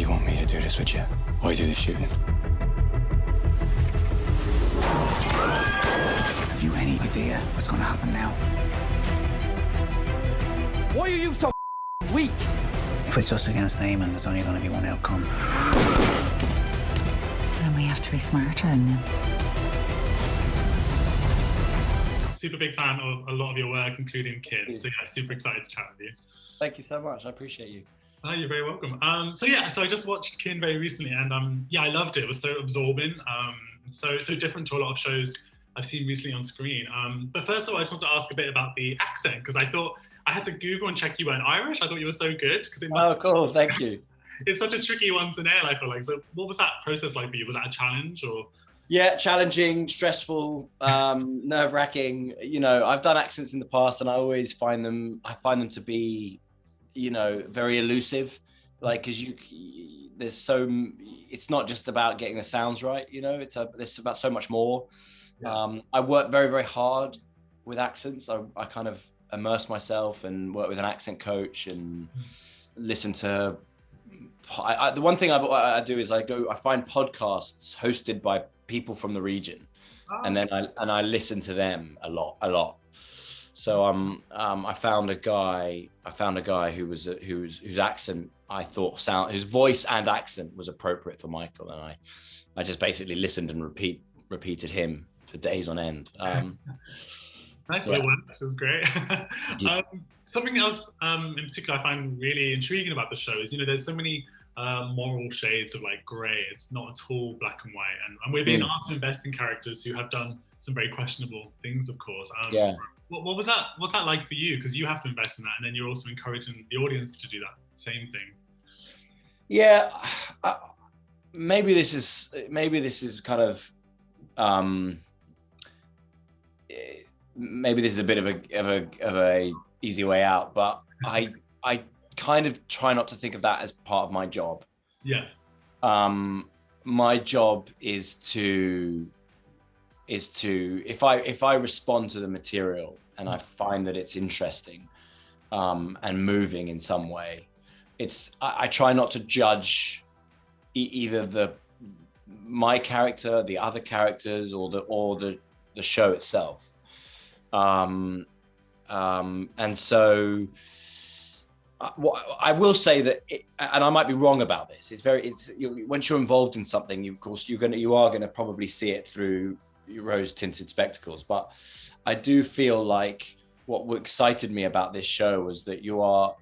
you want me to do this with you? Or do the shooting? Have you any idea what's gonna happen now? Why are you so weak? If it's us against Eamon, there's only gonna be one outcome. Then we have to be smarter than him. Super big fan of a lot of your work, including Kids. So yeah, super excited to chat with you. Thank you so much. I appreciate you. Oh, you're very welcome. So I just watched Kin very recently, and I loved it. It was so absorbing, so different to a lot of shows I've seen recently on screen. But first of all, I just want to ask a bit about the accent, because I thought I had to Google and check you weren't Irish. I thought you were so good. Oh, cool. Thank you. It's such a tricky one to nail, I feel like. So what was that process like for you? Was that a challenge or? Yeah, challenging, stressful, nerve-wracking. You know, I've done accents in the past, and I always find them to be, you know, very elusive. Like, because it's not just about getting the sounds right. You know, it's about so much more. Yeah. I work very, very hard with accents. I kind of immerse myself and work with an accent coach and listen to. The one thing I do is I find podcasts hosted by people from the region, and then I listen to them a lot. So I found a guy whose accent I thought whose voice and accent was appropriate for Michael, and I just basically listened and repeated him for days on end. Nice way it works. It was great. Something else in particular I find really intriguing about the show is, you know, there's so many moral shades of like grey. It's not at all black and white, and we're being asked to invest in characters who have done some very questionable things, of course. What was that? What's that like for you? Because you have to invest in that, and then you're also encouraging the audience to do that same thing. Yeah, maybe this is kind of maybe this is a bit of a easy way out, but I kind of try not to think of that as part of my job. Yeah. My job is to if I respond to the material and I find that it's interesting and moving in some way, I try not to judge either my character, the other characters, or the show itself. And so I will say that, and I might be wrong about this. Once you're involved in something, you are going to probably see it through rose-tinted spectacles. But I do feel like what excited me about this show was that you're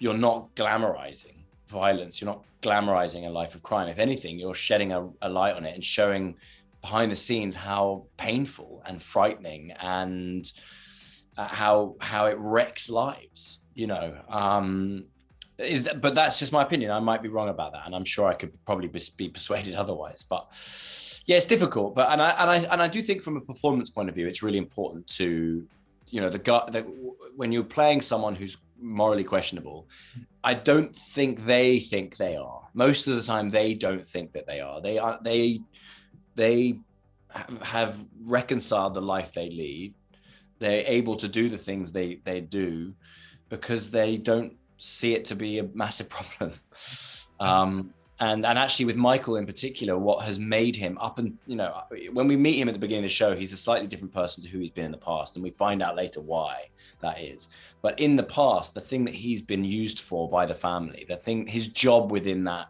not glamorizing violence. You're not glamorizing a life of crime. If anything, you're shedding a light on it and showing behind the scenes how painful and frightening and how it wrecks lives, you know. But that's just my opinion. I might be wrong about that, and I'm sure I could probably be persuaded otherwise. But yeah, it's difficult. But and I do think from a performance point of view, it's really important to, you know, when you're playing someone who's morally questionable, I don't think they are. Most of the time, they don't think that they are. They have reconciled the life they lead. They're able to do the things they do because they don't see it to be a massive problem. And actually with Michael in particular, what has made him when we meet him at the beginning of the show, he's a slightly different person to who he's been in the past. And we find out later why that is. But in the past, the thing that he's been used for by the family, his job within that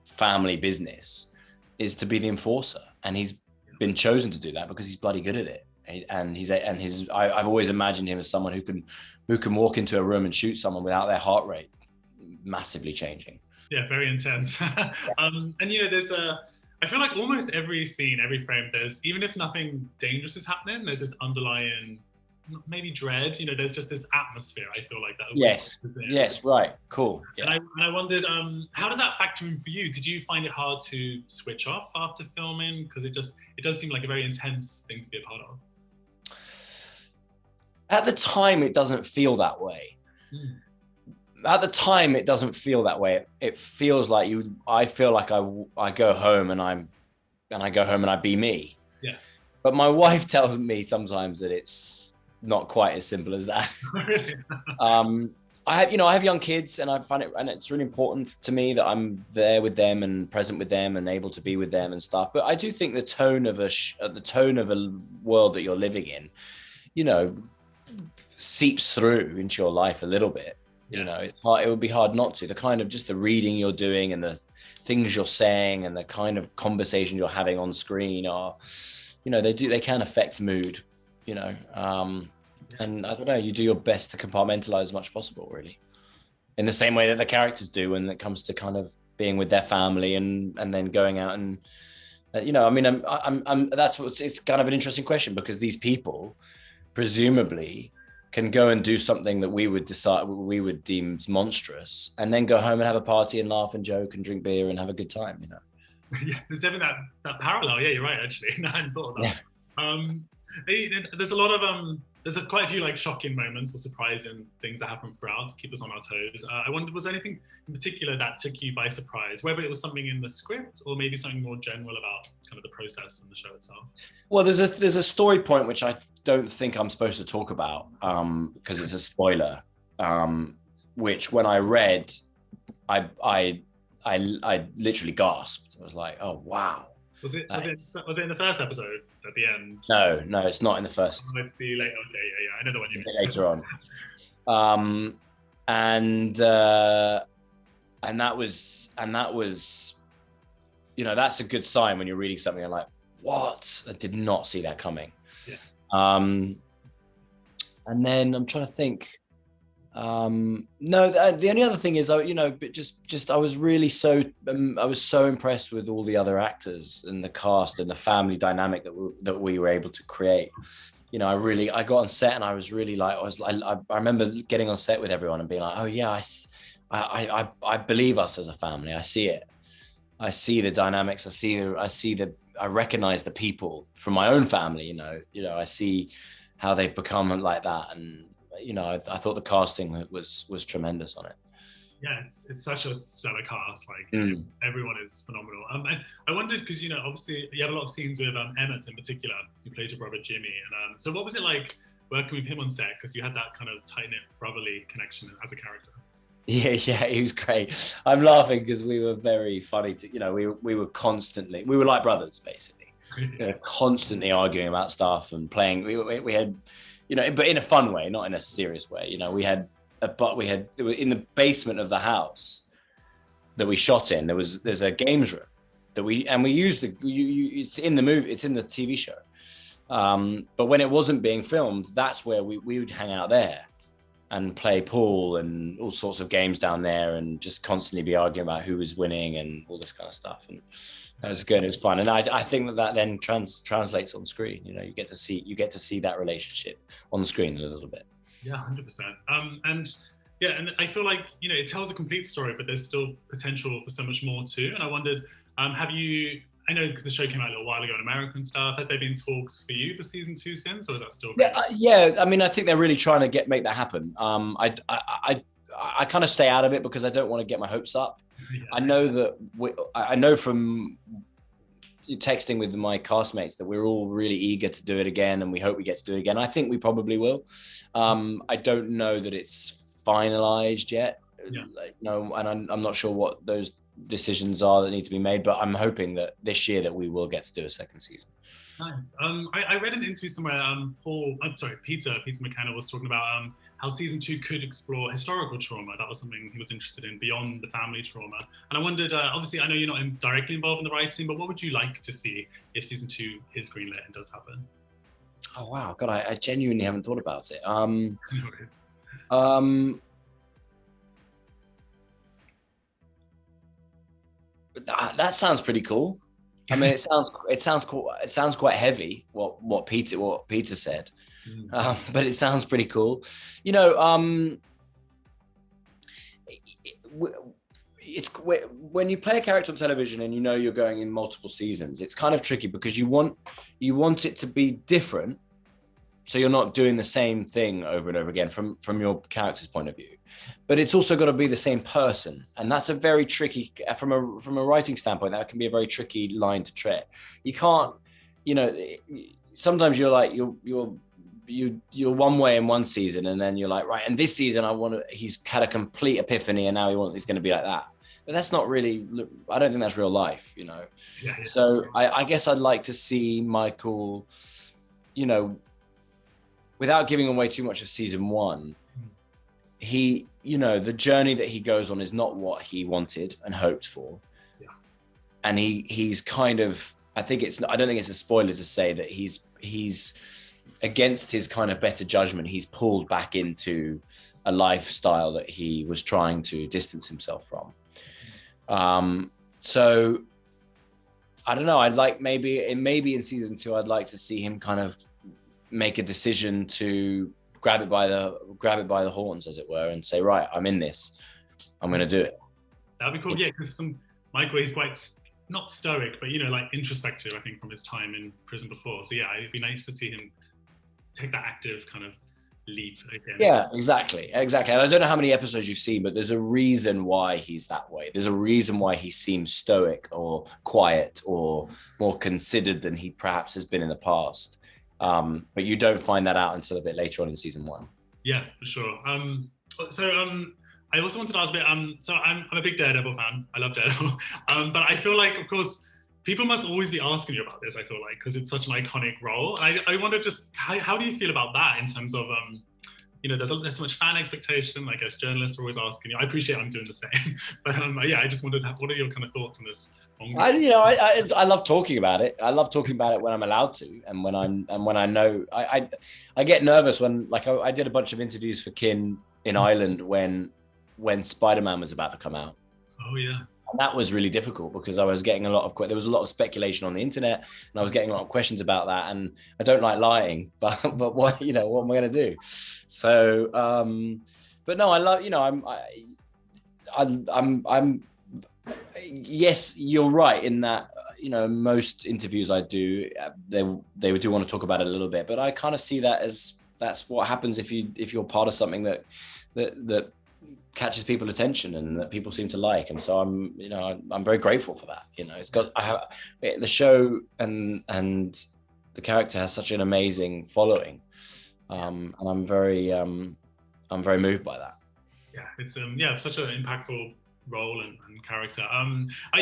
family business is to be the enforcer. And he's been chosen to do that because he's bloody good at it. I've always imagined him as someone who can walk into a room and shoot someone without their heart rate massively changing. Yeah, very intense. And you know, I feel like almost every scene, every frame, even if nothing dangerous is happening, there's this underlying maybe dread. You know, there's just this atmosphere. I feel like that. Yes, right, cool. Yeah. And I wondered, how does that factor in for you? Did you find it hard to switch off after filming? Because it does seem like a very intense thing to be a part of. At the time, it doesn't feel that way. At the time, it doesn't feel that way. It feels like I feel like I go home and I go home and I be me. Yeah. But my wife tells me sometimes that it's not quite as simple as that. I have young kids, and I find it, and it's really important to me that I'm there with them and present with them and able to be with them and stuff. But I do think the tone of a world that you're living in, seeps through into your life a little bit. It's hard, it would be hard not to. The kind of just the reading you're doing and the things you're saying and the kind of conversations you're having on screen are, they can affect mood, and I don't know, you do your best to compartmentalize as much as possible, really, in the same way that the characters do when it comes to kind of being with their family and then going out and, it's kind of an interesting question, because these people presumably can go and do something that we would deem monstrous, and then go home and have a party and laugh and joke and drink beer and have a good time, Yeah, there's definitely that parallel. Yeah, you're right, actually. I hadn't thought of that. Yeah. There's a lot of quite a few like shocking moments or surprising things that happen throughout to keep us on our toes. I wondered, was there anything in particular that took you by surprise, whether it was something in the script or maybe something more general about kind of the process and the show itself? Well, there's a story point which I don't think I'm supposed to talk about because it's a spoiler, which when I read, I literally gasped. I was like, oh wow. Was it in the first episode at the end? No, it's not in the first. It might be later. Okay, yeah, I know the one you mean. Later on, and that was, that's a good sign when you're reading something and like, what? I did not see that coming. Yeah. And then I'm trying to think. The only other thing is, I was really I was so impressed with all the other actors and the cast and the family dynamic that we were able to create. I got on set and I was really like, I remember getting on set with everyone and being like, oh yeah, I believe us as a family. I see it. I see the dynamics. I recognize the people from my own family. I see how they've become like that, and I thought the casting was tremendous on it. Yeah, it's such a stellar cast. Like everyone is phenomenal. I wondered, because obviously you have a lot of scenes with Emmett in particular, who plays your brother Jimmy. And so what was it like working with him on set? Because you had that kind of tight knit brotherly connection as a character. Yeah, he was great. I'm laughing because we were very funny. We were like brothers basically. Constantly arguing about stuff and playing. We had. But in a fun way, not in a serious way. We had in the basement of the house that we shot in. There's a games room that we used it's in the movie, it's in the TV show. But when it wasn't being filmed, that's where we would hang out there and play pool and all sorts of games down there, and just constantly be arguing about who was winning and all this kind of stuff. And that was good. It was fun, and I think that then translates on screen. You get to see that relationship on the screen a little bit. Yeah, 100%. And I feel like it tells a complete story, but there's still potential for so much more too. And I wondered, I know the show came out a little while ago in America and stuff. Has there been talks for you for season 2 since, or is that still? Yeah. I mean, I think they're really trying to make that happen. I kind of stay out of it because I don't want to get my hopes up. Yeah. I know from texting with my castmates that we're all really eager to do it again, and we hope we get to do it again. I think we probably will. I don't know that it's finalized yet. Yeah. And I'm not sure what those decisions are that need to be made, but I'm hoping that this year that we will get to do a second season. Nice. I read an interview somewhere. Peter McKenna was talking about how season 2 could explore historical trauma. That was something he was interested in beyond the family trauma. And I wondered, obviously, I know you're not directly involved in the writing, but what would you like to see if season 2 is greenlit and does happen? Oh wow, God, I genuinely haven't thought about it. That sounds pretty cool. I mean, it sounds cool. It sounds quite heavy. What Peter said, but it sounds pretty cool. It's when you play a character on television and you're going in multiple seasons. It's kind of tricky because you want it to be different, so you're not doing the same thing over and over again from your character's point of view. But it's also got to be the same person, and that's a very tricky from a writing standpoint. That can be a very tricky line to tread. You can't, sometimes you're you're one way in one season, and then you're like, right, and this season he's had a complete epiphany, and now he's going to be like that. But that's not really, I don't think that's real life, you know. Yeah. So I guess I'd like to see Michael, you know, without giving away too much of season one, he, you know, the journey that he goes on is not what he wanted and hoped for. Yeah. And he's kind of, I don't think it's a spoiler to say that he's against his kind of better judgment, he's pulled back into a lifestyle that he was trying to distance himself from. So I don't know, I'd like maybe in season 2, I'd like to see him kind of make a decision to grab it by the horns, as it were, and say, right, I'm in this, I'm going to do it. That'd be cool. Yeah, because Michael, he's quite not stoic, but, you know, like introspective, I think, from his time in prison before. So yeah, it'd be nice to see him take that active kind of leap again. Yeah, exactly. And I don't know how many episodes you've seen, but there's a reason why he's that way. There's a reason why he seems stoic or quiet or more considered than he perhaps has been in the past. But you don't find that out until a bit later on in season 1. Yeah, for sure. I also wanted to ask a bit, so I'm a big Daredevil fan. I love Daredevil. But I feel like, of course, people must always be asking you about this, I feel like, because it's such an iconic role. I wonder just, how do you feel about that in terms of, you know, there's so much fan expectation. I guess journalists are always asking you. I appreciate I'm doing the same. But yeah, I just wondered, what are your kind of thoughts on this? I love talking about it. I love talking about it when I'm allowed to, and when I know. I get nervous when, like, I did a bunch of interviews for Kin in Ireland when Spider-Man was about to come out. Oh yeah. And that was really difficult because I was getting there was a lot of speculation on the internet, and I was getting a lot of questions about that. And I don't like lying, but what am I going to do? So, but no, I love, you know, I'm yes, you're right in that, you know, most interviews I do, they do want to talk about it a little bit, but I kind of see that as that's what happens if you're part of something that catches people's attention and that people seem to like. And so I'm very grateful for that. You know, the show and the character has such an amazing following, and I'm very moved by that. Yeah, it's such an impactful role and character.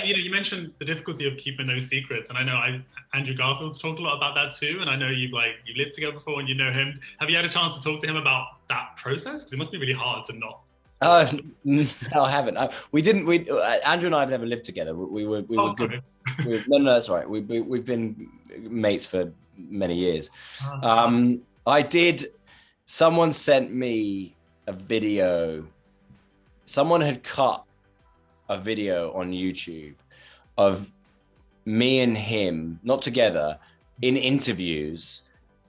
You mentioned the difficulty of keeping those secrets, and I know Andrew Garfield's talked a lot about that too, and I know you've lived together before and you know him. Have you had a chance to talk to him about that process? Because it must be really hard to not. No, I haven't. Andrew and I have never lived together. We were good. No, that's right. We've been mates for many years. Someone sent me a video. Someone had cut a video on YouTube of me and him, not together, in interviews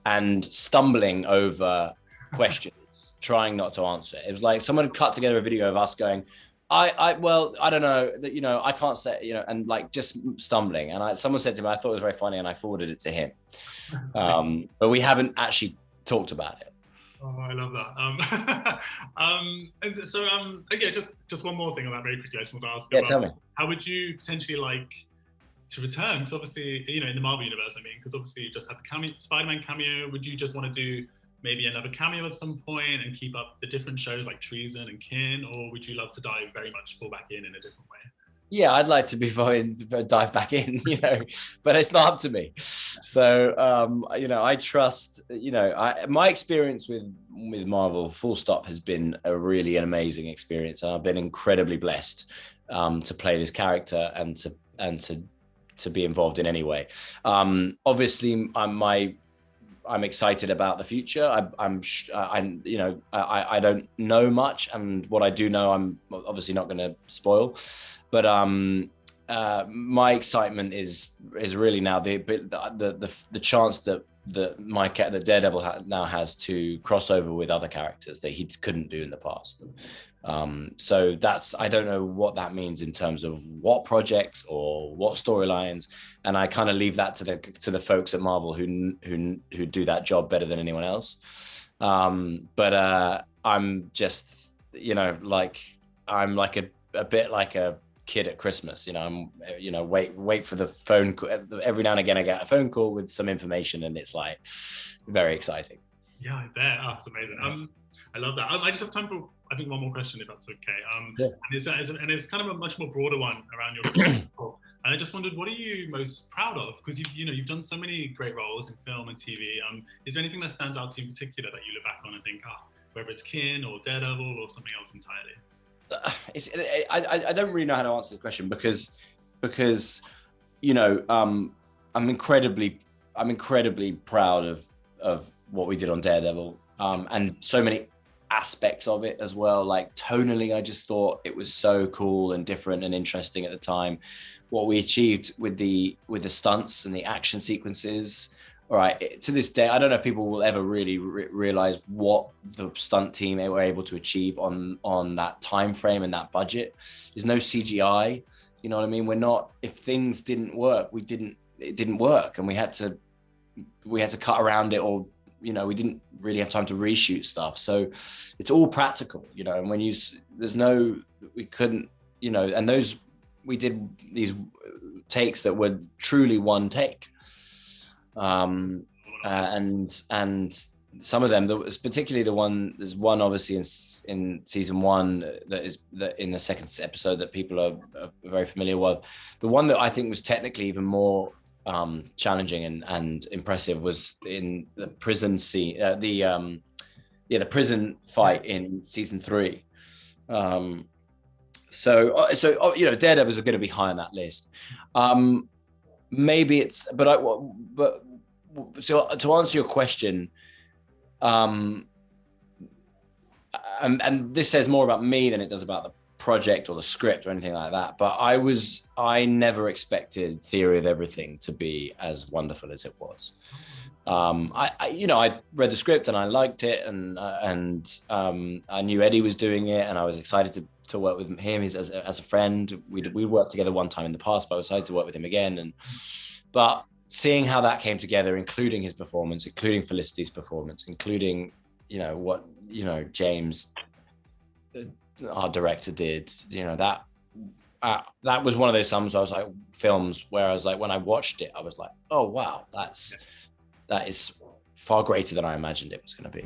and stumbling over questions, trying not to answer. It was like someone had cut together a video of us going, I don't know, that, you know, I can't say, you know, and like just stumbling. And someone said to me, I thought it was very funny, and I forwarded it to him. But we haven't actually talked about it. Oh, I love that. And so, just one more thing on that very quickly. I just want to ask. Yeah, tell me. How would you potentially like to return? Because obviously, you know, in the Marvel universe, because obviously you just had the Spider-Man cameo. Would you just want to do maybe another cameo at some point and keep up the different shows like Treason and Kin, or would you love to dive very much fall back in a different way? Yeah, I'd like to dive back in, you know, but it's not up to me. So, you know, I trust, you know, my experience with Marvel, full stop, has been a really an amazing experience. And I've been incredibly blessed to play this character and to be involved in any way. Obviously, I'm excited about the future. I don't know much, and what I do know, I'm obviously not going to spoil. But my excitement is really now the chance that Daredevil now has to cross over with other characters that he couldn't do in the past. So I don't know what that means in terms of what projects or what storylines, and I kind of leave that to the folks at Marvel who do that job better than anyone else. But I'm just, you know, I'm like a bit like a kid at Christmas, you know. I'm, you know, wait for the phone call. Every now and again I get a phone call with some information, and it's like very exciting. Yeah, I bet. Oh, it's amazing. I love that. I just have time for, I think, one more question, if that's okay. Yeah. And it's kind of a much more broader one around your career. And I just wondered, what are you most proud of? Because you've done so many great roles in film and TV. Is there anything that stands out to you in particular that you look back on and think, whether it's Kin or Daredevil or something else entirely? I don't really know how to answer this question because I'm incredibly proud of what we did on Daredevil, and so many aspects of it as well. Like tonally, I just thought it was so cool and different and interesting at the time. What we achieved with the stunts and the action sequences. All right, to this day, I don't know if people will ever really realize what the stunt team were able to achieve on that time frame and that budget. There's no CGI, you know what I mean? We're not, if things didn't work, it didn't work, and we had to cut around it, or we didn't really have time to reshoot stuff. So it's all practical, and when we couldn't, and we did these takes that were truly one take. And some of them, particularly there's one obviously in season 1 that in the second episode that people are very familiar with. The one that I think was technically even more challenging and impressive was in the prison scene, the prison fight in season 3. So Daredevils are going to be high on that list. Maybe it's, so to answer your question, and this says more about me than it does about the project or the script or anything like that. But I never expected Theory of Everything to be as wonderful as it was. I read the script and I liked it, and I knew Eddie was doing it, and I was excited to work with him. He's as a friend. We worked together one time in the past, but I was excited to work with him again. But seeing how that came together, including his performance, including Felicity's performance, including what James, our director, did, that was one of those films where I was like, when I watched it, I was like, oh wow, that is far greater than I imagined it was going to be.